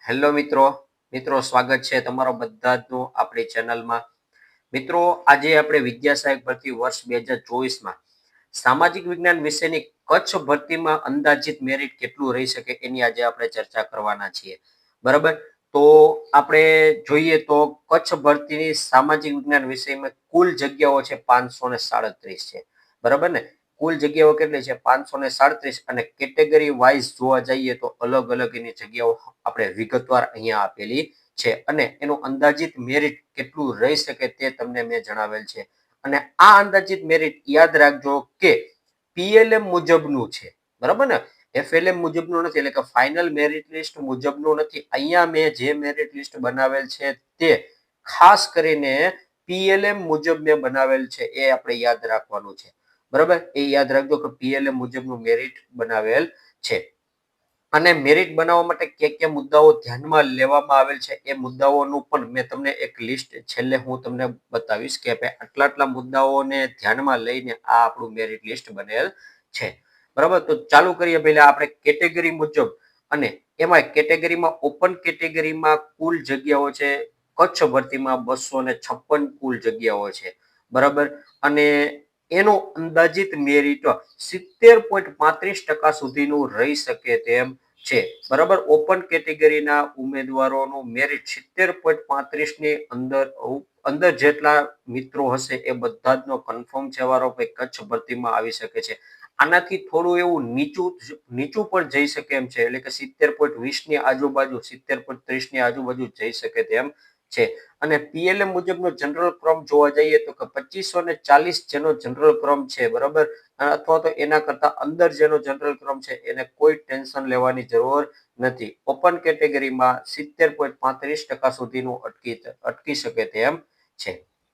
Hello મિત્રો મિત્રો સ્વાગત છે તમારો બધાનું આપણી ચેનલમાં। મિત્રો આજે આપણે વિદ્યા સહાયક ભરતી વર્ષ 2024માં સામાજિક વિજ્ઞાન વિષયની કચ્છ ભરતીમાં અંદાજિત મેરિટ કેટલું રહી શકે એની આજે આપણે ચર્ચા કરવાના છીએ, બરાબર। તો આપણે જોઈએ તો કચ્છ ભરતીની સામાજિક વિજ્ઞાન વિષયમાં કુલ જગ્યાઓ છે 537 છે, બરાબર ને। કુલ જગ્યાઓ કેટલી છે 537, અને કેટેગરી વાઇઝ જોવા જઈએ તો અલગ અલગ એની જગ્યાઓ આપણે વિગતવાર અહીંયા આપેલી છે, અને એનું અંદાજિત મેરિટ કેટલું રહી શકે તે તમને મેં જણાવેલ છે। અને આ અંદાજિત મેરિટ યાદ રાખજો કે પીએલએમ મુજબનું છે, બરાબર ને। એફએલએમ મુજબનું નથી, એટલે કે ફાઇનલ મેરિટ લિસ્ટ મુજબનું નથી। અહીંયા મેં જે મેરિટ લિસ્ટ બનાવેલ છે તે ખાસ કરીને પીએલએમ મુજબ મેં બનાવેલ છે, એ આપણે યાદ રાખવાનું છે, બરાબર। એ યાદ રાખજો કે પીએલએમ મુજબનું મેરિટ બનાવેલ છે। અને મેરિટ બનાવવા માટે કયા મુદ્દાઓ ધ્યાનમાં લેવામાં આવેલ છે એ મુદ્દાઓનું પણ મેં તમને એક લિસ્ટ છેલ્લે હું તમને બતાવીશ કે ભાઈ આટલા આટલા મુદ્દાઓને ધ્યાનમાં લઈને આ આપણું મેરિટ લિસ્ટ બનેલ છે, બરાબર। તો ચાલુ કરીએ પહેલા આપણે કેટેગરી મુજબ, અને એમાં કેટેગરીમાં ઓપન કેટેગરીમાં કુલ જગ્યાઓ છે કચ્છ ભરતીમાં 256 કુલ જગ્યાઓ છે, બરાબર। અને એનો અંદાજિત મેરિટ 70.35% સુધીનું રહી શકે તેમ છે, બરાબર। ઓપન કેટેગરીના ઉમેદવારોનું મેરિટ 70.35 ની અંદર જેટલા મિત્રો હશે એ બધા જ નો કન્ફર્મ છે વારો ભાઈ કચ્છ ભરતીમાં આવી શકે છે। આનાથી થોડું એવું નીચું પણ જઈ શકે એમ છે, એટલે કે 70.20 ની આજુબાજુ 70.30 ની આજુબાજુ જઈ શકે તેમ છે। અને પીએલએમ મુજબનો જનરલ ક્રમ જોવા જઈએ તો કે 2540 જેનો જનરલ ક્રમ છે, બરાબર। અથવા તો એના કરતા અંદર જેનો જનરલ ક્રમ છે એને કોઈ ટેન્શન લેવાની જરૂર નથી। ઓપન કેટેગરીમાં 70.35% સુધીનું અટકી શકે તેમ છે,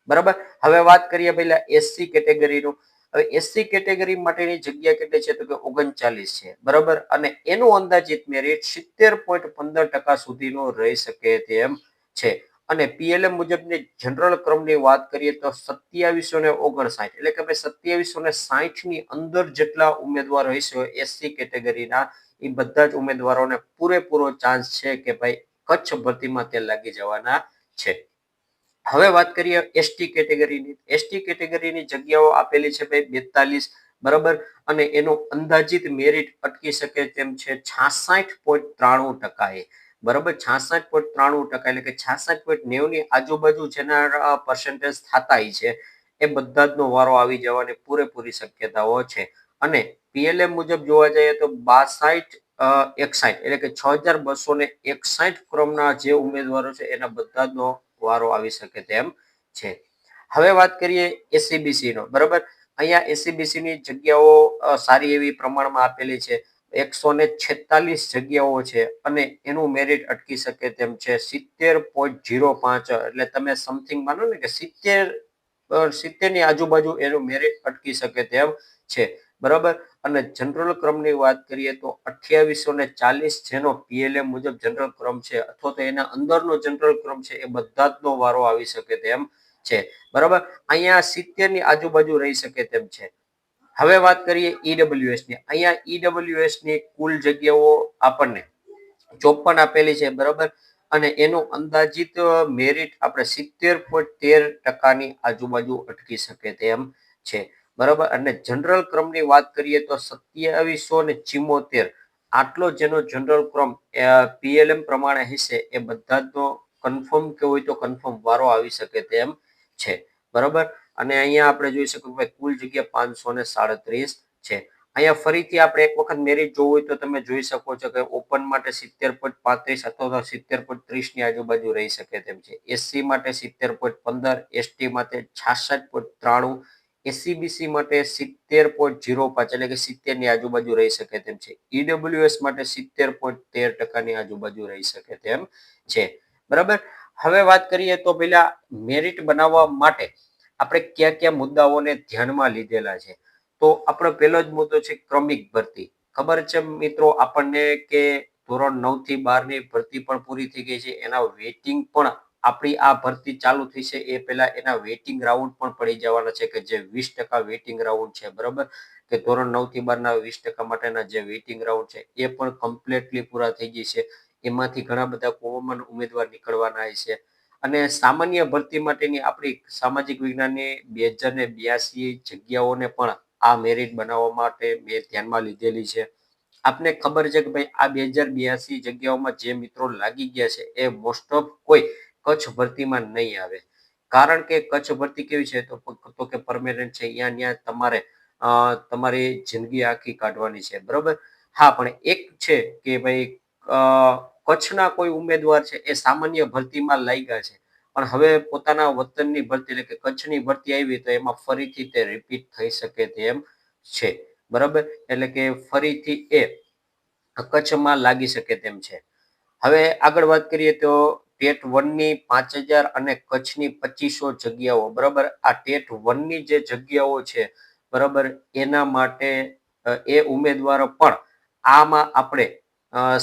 બરાબર। હવે વાત કરીએ પહેલા એસસી કેટેગરીનું। હવે એસસી કેટેગરી માટેની જગ્યા કેટલી છે તો કે 39 છે, બરાબર। અને એનું અંદાજિત મેરિટ 70.15% સુધીનું રહી શકે તેમ છે। અને પીએલએમ મુજબની જનરલ ક્રમની વાત કરીએ તો 2759, એટલે કે ભાઈ 2760 ની અંદર જેટલા ઉમેદવાર હશે એસસી કેટેગરીના, એ બધા જ ઉમેદવારોને પૂરેપૂરો ચાન્સ છે કે ભાઈ કચ્છ ભરતીમાં તે લાગી જવાના છે। હવે વાત કરીએ એસટી કેટેગરીની। એસટી કેટેગરીની જગ્યાઓ આપેલી છે ભાઈ 42, બરાબર। અને એનું અંદાજિત મેરિટ અટકી શકે તેમ છે 66.93%, બરાબર। 66.93%, એટલે કે 66.90 ની આજુબાજુ જેના પર્સન્ટેજ થતા છે એ બધા જ નો વારો આવી જવાની પૂરેપૂરી શક્યતાઓ છે। અને પીએલએમ મુજબ જોવા જઈએ તો 6261, એટલે કે 6261 ક્રમના જે ઉમેદવારો છે એના બધા જ નો વારો આવી શકે તેમ છે। હવે વાત કરીએ એસસીબીસી નો, બરાબર। અહીંયા એસસીબીસી ની જગ્યાઓ સારી એવી પ્રમાણમાં આપેલી છે, 146 જગ્યાઓ છે, અને એનું મેરિટ અટકી શકે તેમ છે 70.05, એટલે તમે સમથિંગ માનો ને કે 70 ની આજુબાજુ એનું મેરિટ અટકી શકે તેમ છે, બરાબર। અને જનરલ ક્રમની વાત કરીએ તો 2840 જેનો પીએલએમ મુજબ જનરલ ક્રમ છે, અથવા તો એના અંદરનો જનરલ ક્રમ છે, એ બધા જ નો વારો આવી શકે તેમ છે, બરાબર। અહીંયા 70 ની આજુબાજુ રહી શકે તેમ છે। હવે વાત કરીએ ઈડબ્લ્યુએસ ની। અહીંયા ઈડબ્લ્યુએસ ની કુલ જગ્યાઓ આપણને 54 આપેલી છે, બરાબર। અને એનું અંદાજિત મેરિટ આપણે 70.13% ની આજુબાજુ અટકી શકે તેમ છે, બરાબર। અને જનરલ ક્રમની વાત કરીએ તો 2774, આટલો જેનો જનરલ ક્રમ પીએલએમ પ્રમાણે હશે એ બધા જ કન્ફર્મ કે હોય તો કન્ફર્મ વારો આવી શકે તેમ છે, બરાબર। અને અહીંયા આપણે જોઈ શકીએ કે કુલ જગ્યા 537 છે। અહીંયા ફરીથી આપણે એક વખત મેરિટ જોવું હોય તો તમે જોઈ શકો છો કે ઓપન માટે 70.35 અથવા તો 70.30 ની આજુબાજુ રહી શકે તેમ છે। એસસી માટે 70.15, એસટી માટે 66.93, એસસીબીસી માટે 70.05, એટલે કે 70 ની આજુબાજુ રહી શકે તેમ છે। ઈડબ્લ્યુએસ માટે 70.13% ની આજુબાજુ રહી શકે તેમ છે, બરાબર। હવે વાત કરીએ તો પેલા મેરિટ બનાવવા માટે આપણે કયા કયા મુદ્દાઓને ધ્યાનમાં લીધેલા છે। તો આપણો પહેલો જ મુદ્દો છે ક્રમિક ભરતી। ખબર છે મિત્રો આપણને કે ધોરણ 9 થી 12 ની ભરતી પણ પૂરી થઈ ગઈ છે, એના વેટિંગ પણ આપણી આ ભરતી ચાલુ થઈ છે એ પહેલા એના વેટિંગ રાઉન્ડ પણ પડી જવાના છે, કે જે 20% વેટિંગ રાઉન્ડ છે, બરાબર। કે ધોરણ 9 થી 12 ના 20% માટેના જે વેટિંગ રાઉન્ડ છે એ પણ કમ્પ્લીટલી પૂરા થઈ જશે। એમાંથી ઘણા બધા કોમન ઉમેદવાર નીકળવાના છે. અને સામાન્ય ભરતી માટેની આપણી સામાજિક વિજ્ઞાનની 2082 જગ્યાઓને પણ આ મેરિટ બનાવવા માટે મેં ધ્યાનમાં લીધેલી છે. આપને ખબર છે કે ભાઈ આ 2082 જગ્યાઓમાં જે મિત્રો લાગી ગયા છે એ મોસ્ટ ઓફ કોઈ કચ્છ ભરતીમાં નહીં આવે. કારણ કે કચ્છ ભરતી કેવી છે તો કે પરમેનન્ટ છે. ત્યાં તમારે તમારી જિંદગી આખી કાઢવાની છે, બરોબર. હા, પણ એક છે કે ભાઈ કચ્છના કોઈ ઉમેદવાર છે એ સામાન્ય ભરતીમાં લાગ્યા છે, પણ હવે પોતાના વતનની ભરતી એટલે કે કચ્છની ભરતી આવી તો એમાં ફરીથી તે રિપીટ થઈ શકે તેમ છે, બરાબર. એટલે કે ફરીથી એ કચ્છમાં લાગી શકે તેમ છે. હવે આગળ વાત કરીએ તો ટેટ 1 ની 5000 અને કચ્છની 2500 જગ્યાઓ, બરાબર. આ ટેટ 1 ની જે જગ્યાઓ છે, બરાબર, એના માટે એ ઉમેદવારો પણ આમાં આપણે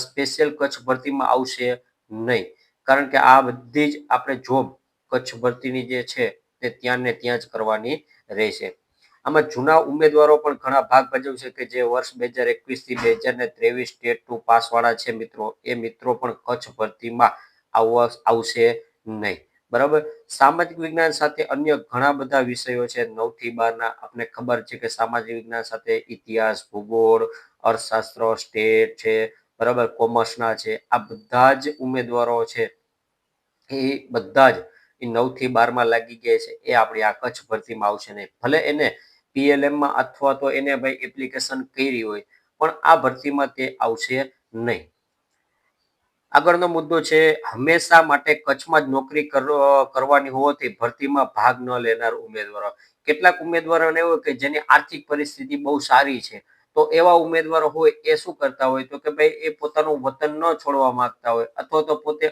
સ્પેશિયલ કચ્છ ભરતીમાં આવશે નહીં, કારણ કે આ બધી જ આપણે જોબ કચ્છ ભરતીની જે છે તે ત્યાં ને ત્યાં જ કરવાની રહેશે. આમાં જૂના ઉમેદવારો પણ ઘણા ભાગ ભજવશે કે જે વર્ષ 2021 થી 2023 ટેટ 2 પાસ વાળા છે મિત્રો, એ મિત્રો પણ કચ્છ ભરતીમાં આવશે નહીં, બરાબર. સામાજિક વિજ્ઞાન સાથે અન્ય ઘણા બધા વિષયો છે 9 થી 12 ના. આપને ખબર છે કે સામાજિક વિજ્ઞાન સાથે ઇતિહાસ, ભૂગોળ, અર્થશાસ્ત્ર, સ્ટેટ છે, બરાબર, કોમર્સના છે. આ બધા જ ઉમેદવારો છે એ બધા જ 9 થી 12 માં લાગી ગયા છે એ આપણી આ કચ્છ ભરતીમાં આવશે નહીં. ભલે એને PLMમાં અથવા તો એને ભાઈ એપ્લિકેશન કરી હોય, પણ આ ભરતીમાં તે આવશે નહીં. આગળનો મુદ્દો છે હંમેશા માટે કચ્છમાં જ નોકરી કરવાની હોવાથી ભરતીમાં ભાગ ન લેનાર ઉમેદવારો. કેટલાક ઉમેદવારોને એવું કે જેની આર્થિક પરિસ્થિતિ બહુ સારી છે, તો એવા ઉમેદવારો હોય એ શું કરતા હોય તો કે ભાઈ એ પોતાનું વતન ન છોડવા માંગતા હોય અથવા તો પોતે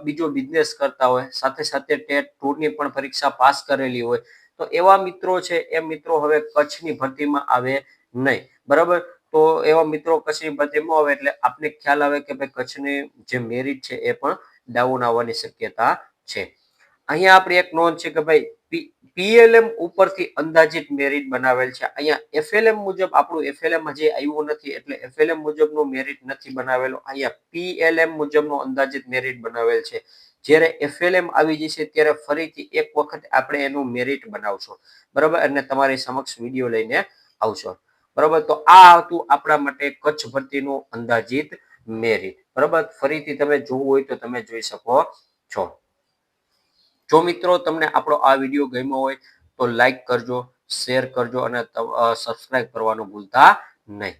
બીજો બિઝનેસ કરતા હોય, સાથે સાથે ટેટ 2 ની પણ પરીક્ષા પાસ કરેલી હોય, તો એવા મિત્રો છે એ મિત્રો હવે કચ્છની ભરતીમાં આવે નહીં, બરાબર. તો એવા મિત્રો કચ્છની ભરતીમાં આવે એટલે આપને ખ્યાલ આવે કે ભાઈ કચ્છની જે મેરિટ છે એ પણ ડાઉન આવવાની શક્યતા છે. અહીંયા આપણી એક નોંધ છે કે ભાઈ PLM ઉપરથી અંદાજિત મેરિટ બનાવેલ છે. અહીંયા FLM મુજબ આપણું FLM હજી આવ્યું નથી એટલે FLM મુજબનું મેરિટ નથી બનાવેલું. અહીંયા PLM મુજબનું અંદાજિત મેરિટ બનાવેલ છે. જ્યારે FLM આવી જશે ત્યારે ફરીથી એક વખત આપણે એનું મેરિટ બનાવશું, બરાબર, અને તમારી સમક્ષ વિડીયો લઈને આવશો, બરાબર. તો આ હતું આપણા માટે કચ્છ ભરતીનું અંદાજિત મેરિટ, બરાબર. ફરીથી તમે જોવું હોય તો તમે જોઈ શકો છો. જો મિત્રો તમને આપણો આ વિડીયો ગમ્યો હોય તો લાઈક કરજો, શેર કરજો અને સબસ્ક્રાઇબ કરવાનું ભૂલતા નહીં.